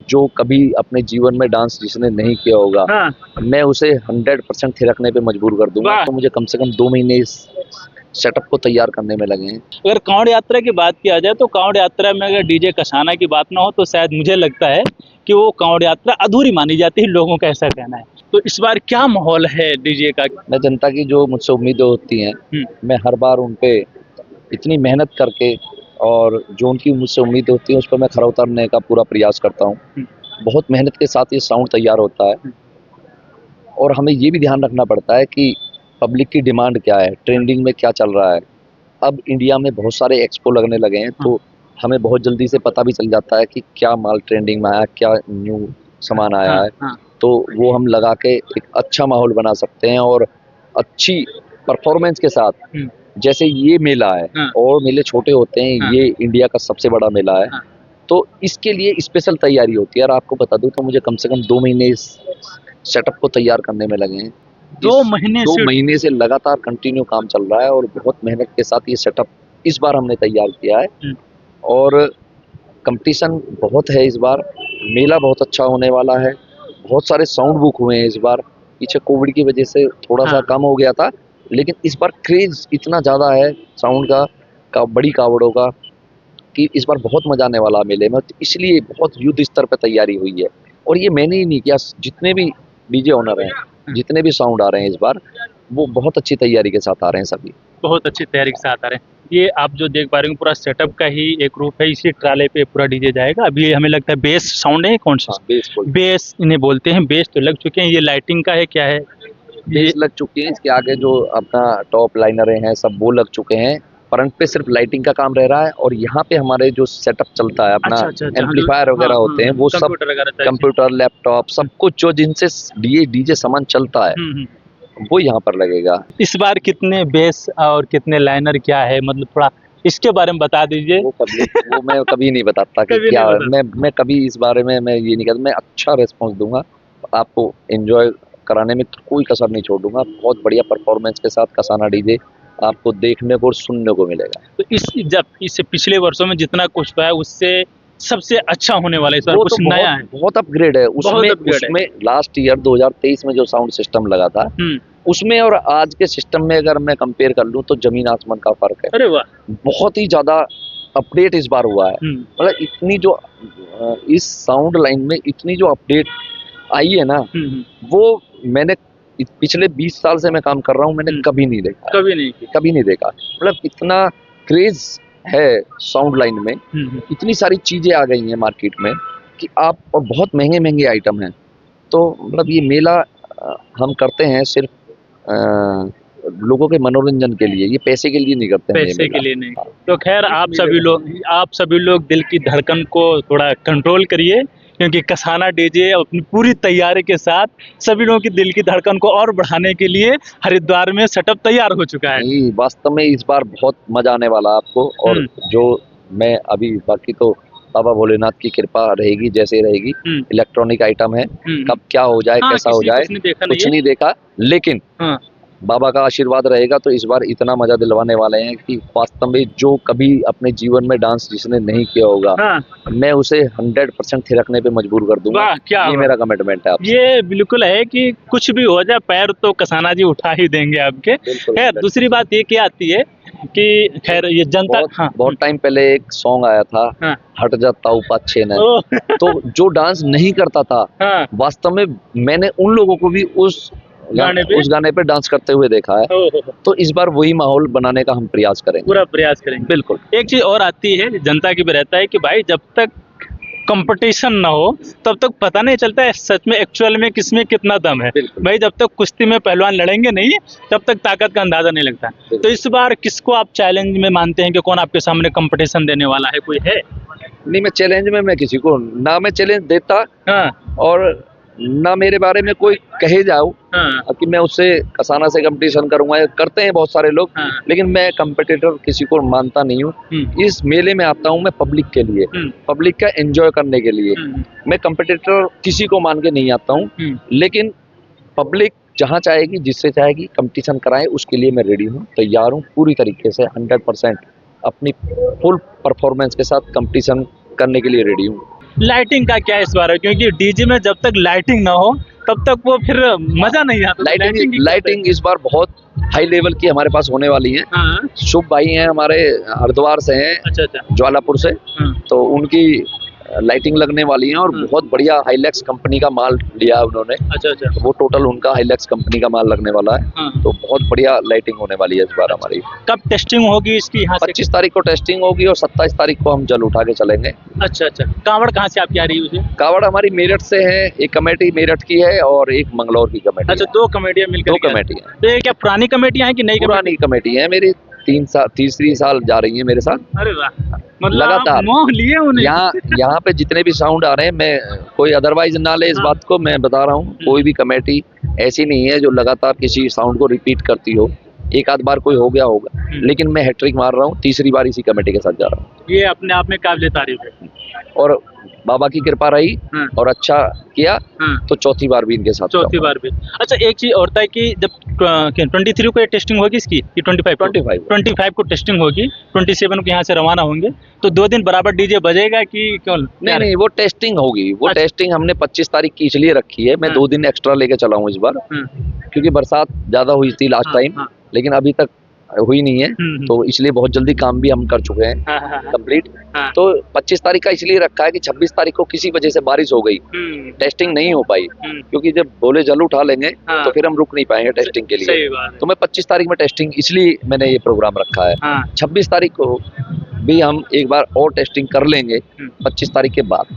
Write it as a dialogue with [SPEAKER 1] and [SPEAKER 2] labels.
[SPEAKER 1] जो कभी अपने जीवन में डांस जिसने नहीं किया होगा,
[SPEAKER 2] हाँ।
[SPEAKER 1] मैं उसे 100% थिरकने पे मजबूर कर दूंगा।
[SPEAKER 2] वाह।
[SPEAKER 1] तो मुझे कम से कम 2 महीने इस सेटअप को तैयार करने में लगे हैं।
[SPEAKER 2] अगर कांवड़ यात्रा की बात किया जाए तो कांवड़ यात्रा में अगर डीजे कसाना की बात ना हो तो शायद मुझे लगता है कि वो कांवड़ यात्रा अधूरी मानी जाती है, लोगों का ऐसा कहना है। तो इस बार क्या माहौल है डीजे का?
[SPEAKER 1] मैं जनता की जो मुझसे उम्मीदें होती हैं, मैं हर बार उन पे इतनी मेहनत करके और जो उनकी मुझसे उम्मीद होती है उस पर मैं खरा उतरने का पूरा प्रयास करता हूँ। बहुत मेहनत के साथ ये साउंड तैयार होता है और हमें ये भी ध्यान रखना पड़ता है कि पब्लिक की डिमांड क्या है, ट्रेंडिंग में क्या चल रहा है। अब इंडिया में बहुत सारे एक्सपो लगने लगे हैं, तो हमें बहुत जल्दी से पता भी चल जाता है कि क्या माल ट्रेंडिंग में आया, क्या न्यू सामान आया है। तो वो हम लगा के एक अच्छा माहौल बना सकते हैं और अच्छी परफॉर्मेंस के साथ, जैसे ये मेला है और मेले छोटे होते हैं, ये इंडिया का सबसे बड़ा मेला है, तो इसके लिए स्पेशल तैयारी होती है। और आपको बता दूं तो मुझे कम से कम 2 महीने इस सेटअप को तैयार करने में लगे हैं।
[SPEAKER 2] 2 महीने
[SPEAKER 1] से लगातार कंटिन्यू काम चल रहा है और बहुत मेहनत के साथ ये सेटअप इस बार हमने तैयार किया है। और कंपटीशन बहुत है इस बार, मेला बहुत अच्छा होने वाला है। बहुत सारे साउंड बुक हुए हैं इस बार, पीछे कोविड की वजह से थोड़ा सा कम हो गया था, लेकिन इस बार क्रेज इतना ज़्यादा है साउंड का बड़ी कावड़ों का कि इस बार बहुत मजा आने वाला मेले में। तो इसलिए बहुत युद्ध स्तर पर तैयारी हुई है। और ये मैंने ही नहीं किया, जितने भी डीजे ओनर हैं, जितने भी साउंड आ रहे हैं इस बार, वो बहुत अच्छी तैयारी के साथ आ रहे हैं सभी।
[SPEAKER 2] बहुत अच्छी तैयारी के साथ आ रहे हैं। ये आप जो देख पा रहे हो पूरा सेटअप का ही एक रूप है, इसी ट्राले पे पूरा डीजे जाएगा। अभी ये हमें लगता है बेस साउंड है, कौन सा? बेस इन्हें बोलते हैं। बेस तो लग चुके हैं, ये लाइटिंग का है, क्या है?
[SPEAKER 1] बेस लग चुकी है, इसके आगे जो अपना टॉप लाइनर हैं सब वो लग चुके हैं। फ्रंट पे सिर्फ लाइटिंग का काम रह रहा है और यहाँ पे हमारे जो सेटअप चलता है अपना, एम्पलीफायर वगैरह होते हैं, वो सब कंप्यूटर, लैपटॉप, सब कुछ जो जिनसे डीजे सामान चलता है वो यहाँ पर लगेगा।
[SPEAKER 2] इस बार कितने बेस और कितने लाइनर क्या है, मतलब थोड़ा इसके बारे में बता दीजिए।
[SPEAKER 1] वो मैं कभी नहीं बताता कि क्या है। मैं कभी इस बारे में मैं ये नहीं कहता। मैं अच्छा रिस्पॉन्स दूंगा, आपको एंजॉय कराने में कोई कसर नहीं छोड़ूंगा। बहुत बढ़िया परफॉर्मेंस के साथ कसाना डीजे आपको देखने को और सुनने को मिलेगा।
[SPEAKER 2] तो इससे पिछले वर्षों में जितना कुछ हुआ है उससे सबसे अच्छा होने वाला है इस बार, कुछ तो नया है,
[SPEAKER 1] बहुत अपग्रेड है उसमें लास्ट ईयर 2023 में जो साउंड सिस्टम लगा था उसमें और आज के सिस्टम में अगर मैं कंपेयर कर लूं तो जमीन आसमान का फर्क है।
[SPEAKER 2] अरे वाह,
[SPEAKER 1] बहुत ही ज्यादा अपडेट इस बार हुआ है। मतलब इतनी जो इस साउंड लाइन में इतनी जो अपडेट आई है ना, वो मैंने पिछले 20 साल से मैं काम कर रहा हूँ, मैंने कभी नहीं देखा। मतलब इतना क्रेज है साउंड लाइन में, इतनी सारी चीजें आ गई हैं मार्केट में कि आप, और बहुत महंगे महंगे आइटम हैं। तो मतलब ये मेला हम करते हैं सिर्फ लोगों के मनोरंजन के लिए, ये पैसे के लिए नहीं करते हैं।
[SPEAKER 2] पैसे के लिए नहीं। तो खैर आप सभी लोग दिल की धड़कन को थोड़ा कंट्रोल करिए, क्योंकि कसाना डीजे अपनी पूरी तैयारी के साथ सभी लोगों की दिल की धड़कन को और बढ़ाने के लिए हरिद्वार में सेटअप तैयार हो चुका है।
[SPEAKER 1] वास्तव में इस बार बहुत मजा आने वाला आपको। और जो मैं अभी, बाकी तो बाबा भोलेनाथ की कृपा रहेगी जैसे रहेगी। इलेक्ट्रॉनिक आइटम है, कब क्या हो जाए, कैसा हो जाए कुछ नहीं देखा, लेकिन बाबा का आशीर्वाद रहेगा तो इस बार इतना मजा दिलवाने वाले हैं कि वास्तव में जो कभी अपने जीवन में डांस जिसने नहीं किया होगा, मैं उसे 100% थिरकने पे मजबूर कर दूंगा। ये मेरा कमिटमेंट है आपसे।
[SPEAKER 2] ये बिल्कुल है कि कुछ भी हो जाए पैर तो कसाना जी उठा ही देंगे आपके। खैर दूसरी बात ये क्या आती है कि खैर ये जनता,
[SPEAKER 1] बहुत टाइम पहले एक सॉन्ग आया था, हट जाता हूँ पाछे न। तो जो डांस नहीं करता था, वास्तव में मैंने उन लोगों को भी उस गाने पे डांस करते हुए देखा है। तो इस बार वही माहौल बनाने का हम प्रयास करेंगे,
[SPEAKER 2] पूरा प्रयास करेंगे।
[SPEAKER 1] बिल्कुल।
[SPEAKER 2] एक चीज और आती है, जनता की भी रहता है कि भाई जब तक कंपटीशन ना हो तब तक पता नहीं चलता है सच में एक्चुअल में किसमें कितना दम है। भाई जब तक कुश्ती में पहलवान लड़ेंगे नहीं तब तक ताकत का अंदाजा नहीं लगता। तो इस बार किसको आप चैलेंज में मानते हैं कि कौन आपके सामने कंपटीशन देने वाला है, कोई है?
[SPEAKER 1] नहीं, मैं चैलेंज में, मैं किसी को ना मैं चैलेंज देता और ना मेरे बारे में कोई कहे जाओ कि मैं उससे कसाना से कंपटीशन करूंगा। करते हैं बहुत सारे लोग, लेकिन मैं कंपटीटर किसी को मानता नहीं हूँ। इस मेले में आता हूँ मैं पब्लिक के लिए, पब्लिक का एंजॉय करने के लिए। मैं कंपटीटर किसी को मान के नहीं आता हूँ, लेकिन पब्लिक जहाँ चाहेगी, जिससे चाहेगी कंपटीशन कराए, उसके लिए मैं रेडी हूँ, तैयार हूँ पूरी तरीके से। 100% अपनी फुल परफॉर्मेंस के साथ कंपटीशन करने के लिए रेडी हूँ।
[SPEAKER 2] लाइटिंग का क्या इस बार है, क्योंकि डीजे में जब तक लाइटिंग ना हो तब तक वो फिर मजा नहीं आता।
[SPEAKER 1] लाइटिंग इस बार बहुत हाई लेवल की हमारे पास होने वाली है।
[SPEAKER 2] हाँ।
[SPEAKER 1] शुभ भाई हैं हमारे, हरिद्वार से हैं,
[SPEAKER 2] अच्छा अच्छा।
[SPEAKER 1] ज्वालापुर से,
[SPEAKER 2] हाँ।
[SPEAKER 1] तो उनकी लाइटिंग लगने वाली है और बहुत बढ़िया हाईलैक्स कंपनी का माल लिया है उन्होंने।
[SPEAKER 2] अच्छा अच्छा।
[SPEAKER 1] तो वो टोटल उनका हाईलैक्स कंपनी का माल लगने वाला है।
[SPEAKER 2] हाँ।
[SPEAKER 1] तो बहुत बढ़िया लाइटिंग होने वाली है इस बार हमारी।
[SPEAKER 2] कब टेस्टिंग होगी इसकी यहाँ से?
[SPEAKER 1] 25 तारीख को टेस्टिंग होगी और 27 तारीख को हम जल उठा के चलेंगे।
[SPEAKER 2] अच्छा अच्छा। कांवड़ कहाँ से आपकी आ रही है उसे?
[SPEAKER 1] कावड़ हमारी मेरठ से है, एक कमेटी मेरठ की है और एक मंगलौर की कमेटी।
[SPEAKER 2] अच्छा, दो कमेटियाँ मिलकर?
[SPEAKER 1] दो कमेटियाँ।
[SPEAKER 2] तो ये क्या पुरानी कमेटियाँ हैं कि नई?
[SPEAKER 1] पुरानी कमेटी है मेरी, 3 साल जा रही है मेरे साथ।
[SPEAKER 2] अरे वाह, मतलब
[SPEAKER 1] लगातार
[SPEAKER 2] मोह लिए उन्हें।
[SPEAKER 1] यहाँ पे जितने भी साउंड आ रहे हैं, मैं कोई अदरवाइज ना ले इस बात को, मैं बता रहा हूँ, कोई भी कमेटी ऐसी नहीं है जो लगातार किसी साउंड को रिपीट करती हो। एक आध बार कोई हो गया होगा, लेकिन मैं हैट्रिक मार रहा हूँ, तीसरी बार इसी कमेटी के साथ जा रहा हूँ।
[SPEAKER 2] ये अपने आप में काबिले तारीफ है।
[SPEAKER 1] और बाबा की कृपा रही और अच्छा किया तो चौथी बार भी इनके साथ।
[SPEAKER 2] चौथी बार भी। अच्छा, एक चीज और था कि जब 23 को ये टेस्टिंग होगी इसकी, कि 25 को टेस्टिंग होगी, 27 को यहाँ से रवाना होंगे, तो 2 दिन बराबर डीजे बजेगा कि क्यों?
[SPEAKER 1] नहीं, वो टेस्टिंग होगी। वो
[SPEAKER 2] अच्छा।
[SPEAKER 1] टेस्टिंग हमने 25 तारीख की इसलिए रखी है, मैं 2 दिन एक्स्ट्रा लेके चला हूँ इस बार, क्योंकि बरसात ज्यादा हुई थी लास्ट टाइम, लेकिन अभी तक हुई नहीं है, तो इसलिए बहुत जल्दी काम भी हम कर चुके हैं कंप्लीट। तो 25 तारीख का इसलिए रखा है कि 26 तारीख को किसी वजह से बारिश हो गई, टेस्टिंग नहीं हो पाई, क्योंकि जब बोले जल उठा लेंगे तो फिर हम रुक नहीं पाएंगे टेस्टिंग के लिए। तो मैं 25 तारीख में टेस्टिंग, इसलिए मैंने ये प्रोग्राम रखा है। 26 तारीख को भी हम एक बार और टेस्टिंग कर लेंगे 25 तारीख के बाद।